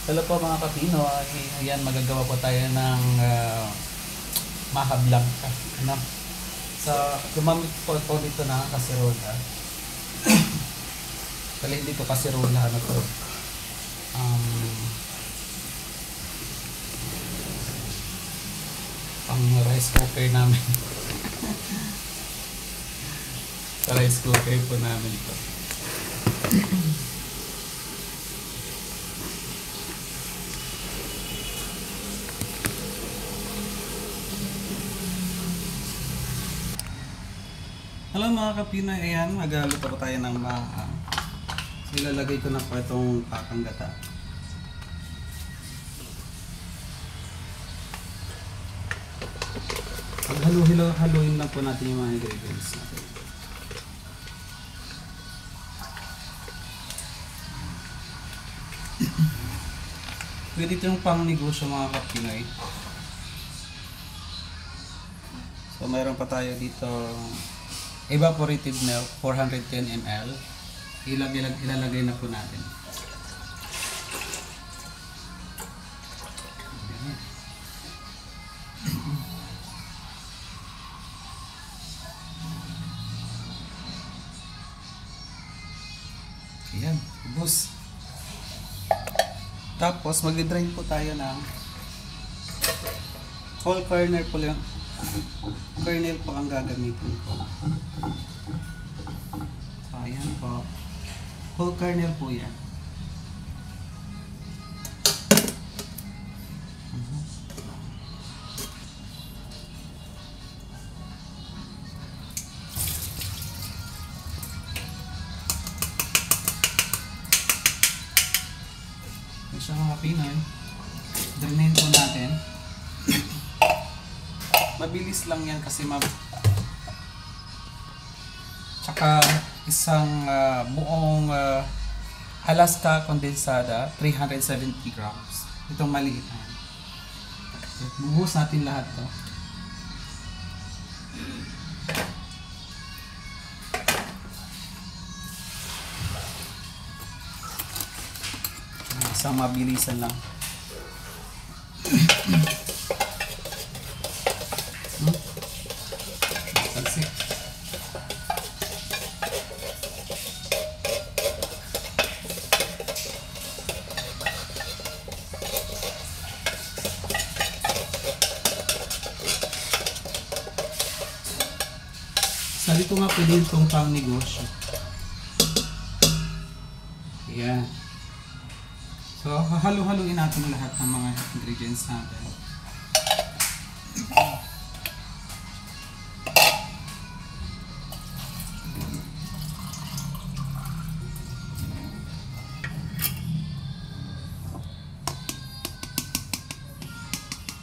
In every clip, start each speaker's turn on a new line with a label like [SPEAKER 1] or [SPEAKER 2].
[SPEAKER 1] Hello po mga Kapinoy. Ayan, magagawa po tayo ng maha blanca. Ano? Gumamit po ito dito na kasirola. Kaya hindi to kasirola. Ano to? Pang rice cooker namin. Sa rice cooker po namin ito. Hello mga Kapinoy, ayan, magluto po tayo ng maha. So, ilalagay ko na po itong pakanggata. Haluin lang po natin yung mga ingredients natin. Pwede ito yung pang negosyo mga Kapinoy. So mayroon pa tayo dito evaporated milk 410 ml. Ilalagay na po natin. Ayan, ubos. Tapos mag-drain po tayo ng whole kernel po lang. Kernel po ang gagamitin ko. So, ayan po. Whole kernel po yan. So, mga Pinoy, drainin po natin. Mabilis lang yan kasi tsaka isang buong Alaska condensada 370 grams. Itong maliit na yan. Buhos natin lahat to. Isang mabilisan lang. Talsik. Sa dito nga pwede itong pang negosyo. Ayan. So, halo-haloin natin lahat ng mga ingredients natin.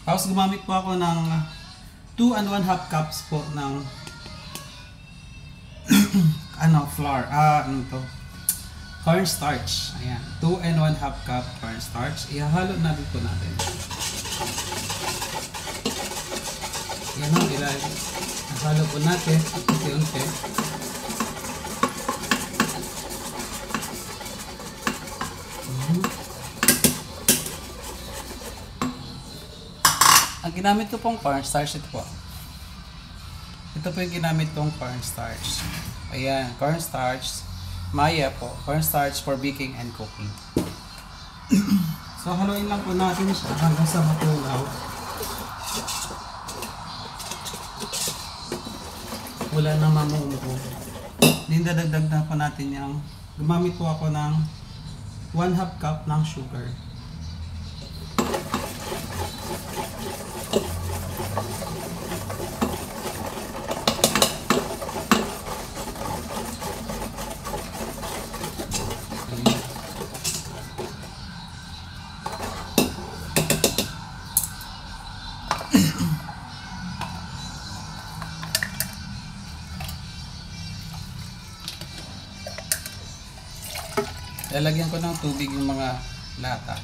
[SPEAKER 1] Tapos gumamit po ako ng 2 1/2 cups po ng flour. Cornstarch. Ayan. 2 1/2 cup cornstarch. Ihahalo na dito natin. Yan o. Ihahalo po natin. Unti-unti. Ang ginamit ko pong cornstarch, ito po. Ito po yung ginamit kong cornstarch. Ayan. Cornstarch. Maya po, cornstarch for baking and cooking. So haluin lang po natin siya hanggang sa matunaw. Wala na mamumuko. Dadagdag na po natin yung, gumamit po ako ng 1/2 cup ng sugar. Lalagyan ko ng tubig yung mga lata.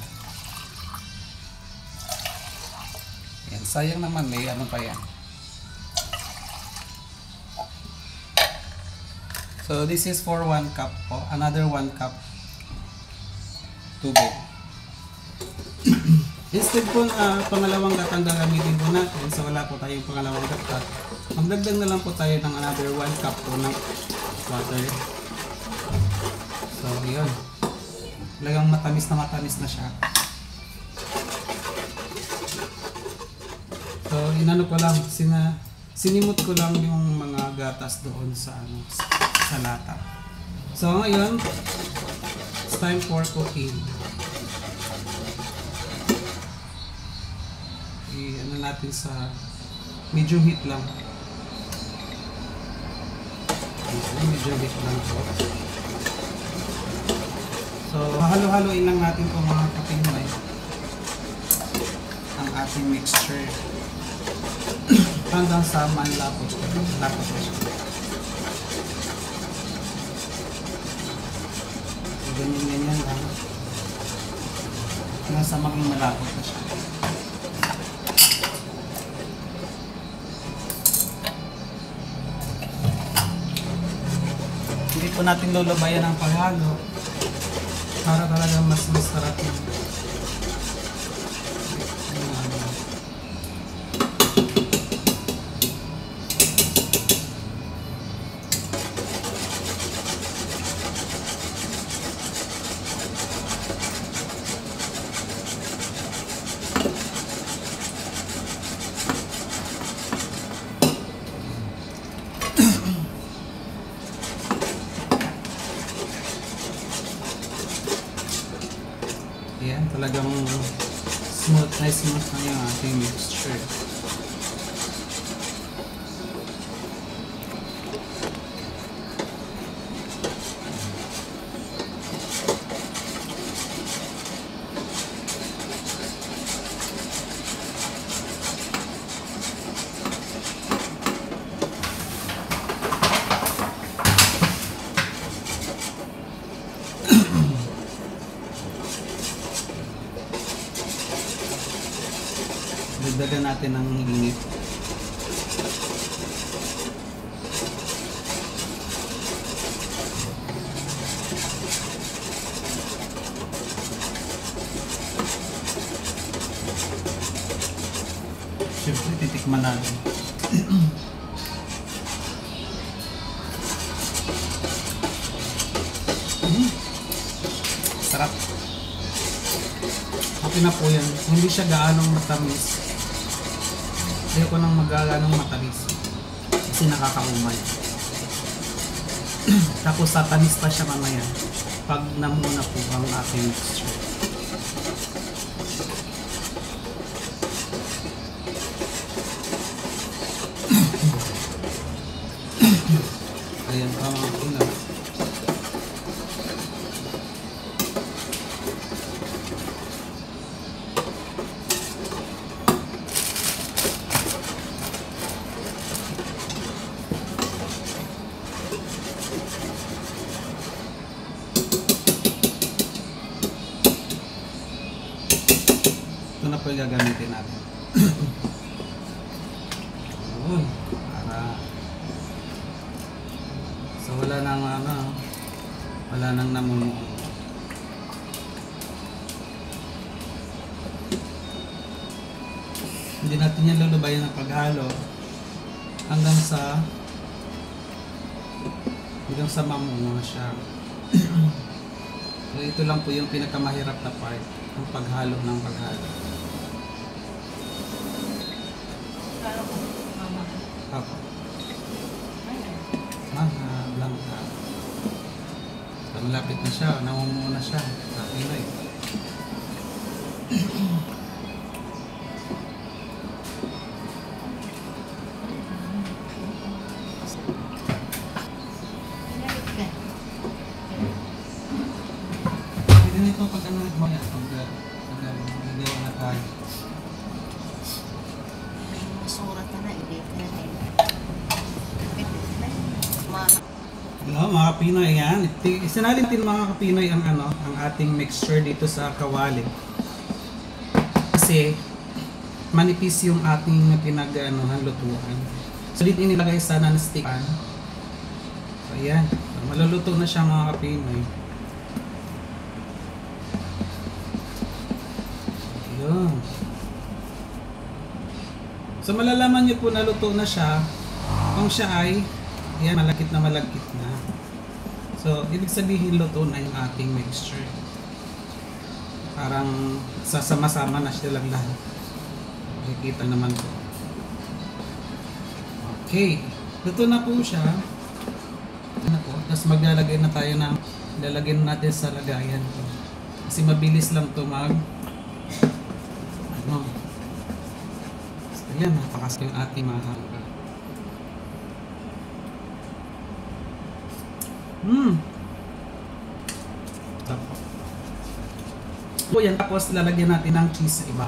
[SPEAKER 1] Yan, sayang naman may ano pa yan. So this is for 1 cup po. Another 1 cup tubig. Instead po na pangalawang gat ang gagamitin po natin, so wala po tayong pangalawang gat, magdagdag na lang po tayo ng another 1 cup po ng water. So yun, talagang matamis na siya. So inano ko lang, sinimot ko lang yung mga gatas doon sa sa lata. So ngayon, it's time for cooking. I-ano natin sa medium heat lang. Medium heat lang po. So halo-haloin lang natin po mga kapinoy ang ating mixture hanggang sa manlapot na siya. Ganyan lang hanggang sa maging malapot na siya. Hindi po natin lulubayan ang paghalo para talaga mas masarap yung yan, talagang smooth na yung ating mixture. Dagdagan natin ng init. Siyempre, titikman natin. Sarap. Okay na po yan. Hindi siya gaanong matamis. Ayoko nang magaganong matamis kasi nakakaumay. Tapos tatamis pa siya mamaya pag namuna po ang ating mixture. Ayan pa mga ulam. Ito na po yung gagamitin natin. Para so wala nang namumuo. Hindi natin yan lulubayan ng paghalo hanggang sa mamungo siya. So ito lang po yung pinakamahirap na part, ang paghalo ng paghalo. Ako. Blanca. So, malapit na siya, namumuo na siya. Pinoy. Pwede nito pag ano nagmaya, pag nagawa na tayo.
[SPEAKER 2] Surat na i-date na rin.
[SPEAKER 1] Hello mga Kapinoy, yan. Isinalin din mga Kapinoy ang ating mixture dito sa kawali. Kasi manipis yung ating lutuan. So dito inilagay sa non-stick pan. So ayan, maluluto na siya mga Kapinoy. Yun. So malalaman niyo po na luto na siya kung siya ay ayan, malagkit na. So ibig sabihin luto na yung ating mixture. Parang sasama-sama na siya lang lahat. Makikita naman po. Okay. Luto na po siya. Ano po? Tapos maglalagay na tayo ng lalagyan natin sa lagayan po. Kasi mabilis lang to mag ano. So, yan, napakas yung ating mahal. Tapos. So yan, tapos lalagyan natin ng cheese sa iba.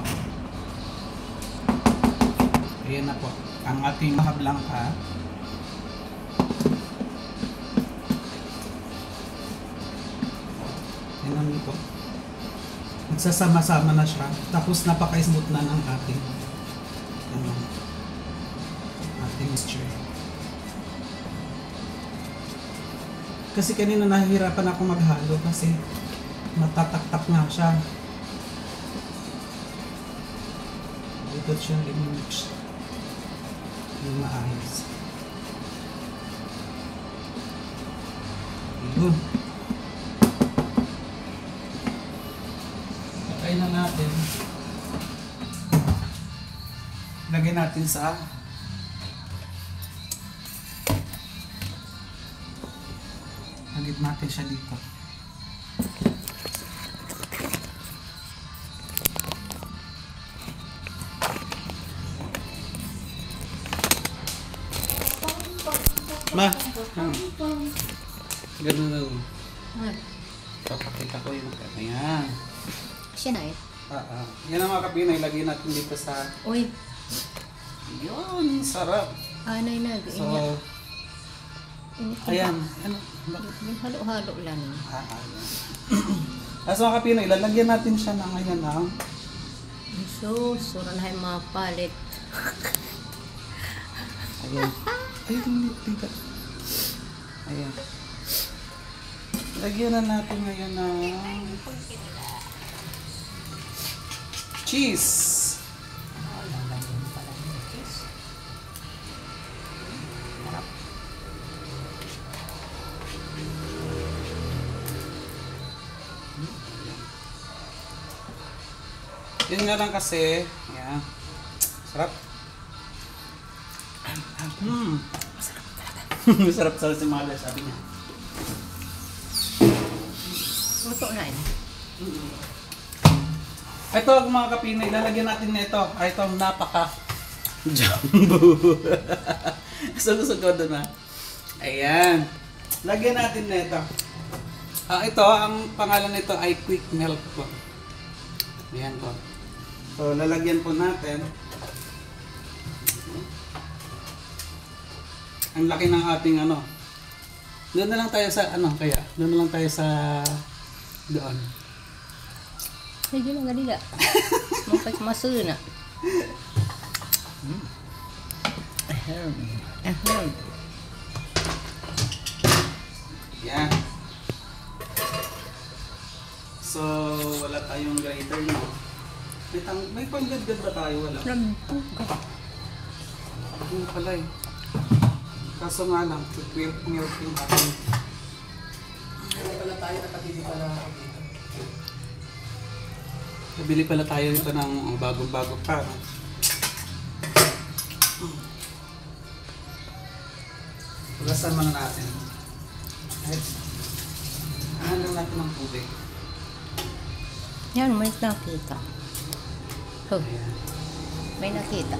[SPEAKER 1] Ayan na po. Ang ating maha blanca. Ayan na po. Nagsasama-sama na siya. Tapos napaka-smooth na ng ating mixture. Kasi kanina nahihirapan ako maghalo kasi matataktak nga siya. Dito siya i-mix. Yung maayos. Yun. Lagay na natin. Lagay natin sa lagit natin siya dito. Ma, ganun na. Papakita ko yung ayan.
[SPEAKER 2] Siya na eh.
[SPEAKER 1] Yan ang mga kapinay, lagyan natin dito sa
[SPEAKER 2] Uy.
[SPEAKER 1] yun, sarap.
[SPEAKER 2] Anay na.
[SPEAKER 1] So, ayan. Ano?
[SPEAKER 2] Yung halo-halo lang.
[SPEAKER 1] Ayan. As mga kapinay, lalagyan natin siya ng ayan na.
[SPEAKER 2] Sura na yung mga palit.
[SPEAKER 1] Ayan. Ayun, dito. Ayan. Lagyan na natin ngayon ng cheese. Yun nga lang kasi, ayan. Sarap. Masarap sa si Mala, sabi niya.
[SPEAKER 2] Luto na yun.
[SPEAKER 1] Ito mga kapinay, lalagyan natin nito. Ito napaka jumbo. Gusto ko doon ha. Ayan. Lagyan natin nito. Ito, ang pangalan nito ay quick melt po. Ayan po. So lalagyan po natin. Ang laki ng ating ano. Doon na lang tayo sa ano kaya. Doon na lang tayo sa doon.
[SPEAKER 2] Medyo lang ganila. Masuna.
[SPEAKER 1] Yan. So, wala tayong grinder no. May panggadgad ba tayo? Wala. Hindi pala eh. Kaso nga lang, quick milk yung ating. Hindi pala tayo nakabili pala dito. Nabili pala tayo dito ng bagong-bago pa. No? Pulasan muna natin. Ahan lang natin ng tubig.
[SPEAKER 2] Yan, may nakita. Oh,
[SPEAKER 1] Ayan.
[SPEAKER 2] may nakita.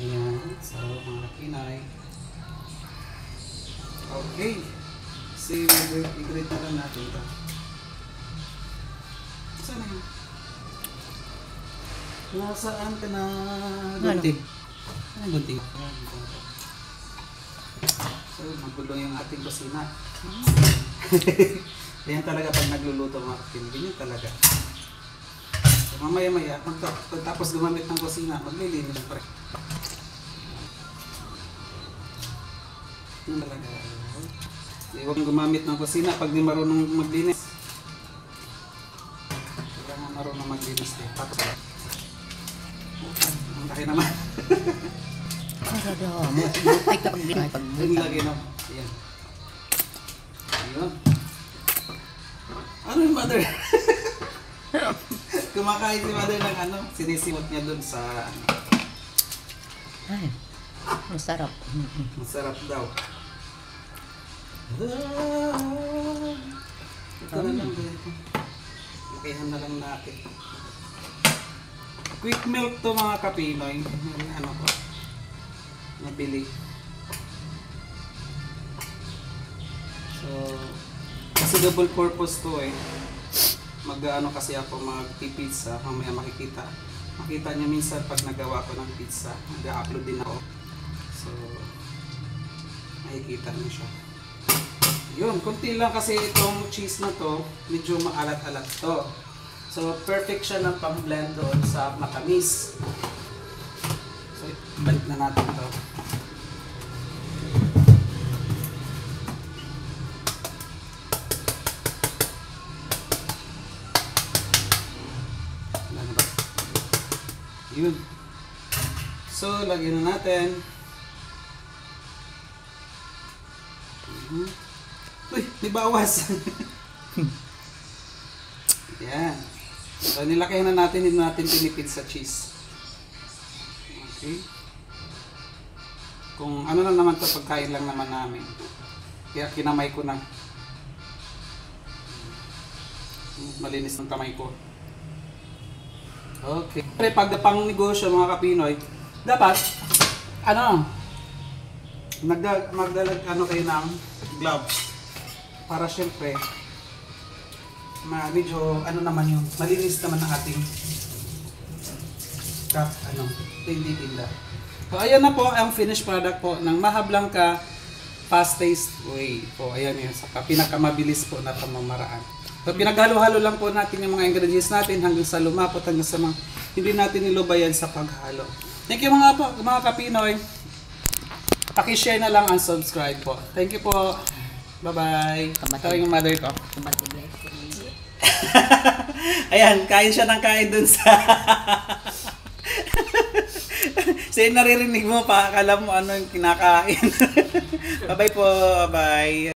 [SPEAKER 1] Ayan. So, mga kinay. Okay. See, i-grate na lang natin ito. Saan na yun? Nasaan ka na gunting? Ano gunting? So, magulo yung ating kusina. Ayan talaga pag nagluluto mga kapatid. Ganyan talaga. So, mamaya-maya, pagtapos gumamit ng kusina, maglilinis pa rin. Yung talaga. Huwag kang gumamit ng kusina pag di marunong maglinis. Kailangan marunong maglinis eh. Tapos, ang laki naman.
[SPEAKER 2] Para daw. Multay ka pag binay. Pag
[SPEAKER 1] Ang laki naman. Ayan. Ayun. Ano yung mother? Kumakain si mother ng ano, sinisimot niya dun sa ano.
[SPEAKER 2] Ay, masarap.
[SPEAKER 1] Masarap daw. Ito na lang dito. Lakihan na lang natin. Quick milk to mga kapinoy. Ano ko? Nabili. So, kasi double purpose to eh. Mag-ano kasi ako mag-pizza. Mamaya makikita. Makita niyo minsan pag nagawa ko ng pizza. Mag-upload din ako. So, makikita niyo siya. Yun, konti lang kasi itong cheese na to, medyo maalat-alat to. So, perfect siya ng pang-blend doon sa matamis. So, balik na natin to. Yun. So, lagyan na natin. Uy, may bawas. Yan. So, nilakihan na natin, hindi natin pinipid sa cheese. Okay. Kung ano lang naman to, pagkain lang naman namin. Kaya kinamay ko na. Malinis ng kamay ko. Okay. Pag pang negosyo mga kapinoy, dapat, ano, magdalag ano kayo ng gloves. Para syempre, medyo ano naman yung malinis naman ang ating tinda. So ayan na po ang finished product po ng Maha Blanca Fast Taste Way. Po ayan yun, sa pinakamabilis po na pamamaraan. So pinaghalo-halo lang po natin yung mga ingredients natin hanggang sa lumapot, hanggang sa mga hindi natin nilubayan sa paghalo. Thank you mga kapinoy. Paki-share na lang ang subscribe po. Thank you po. Bye-bye. Ito yung mother ko. Ayan, kain siya ng kain dun sa... Kasi naririnig mo pa, akala mo ano yung kinakain. Bye-bye po. Bye.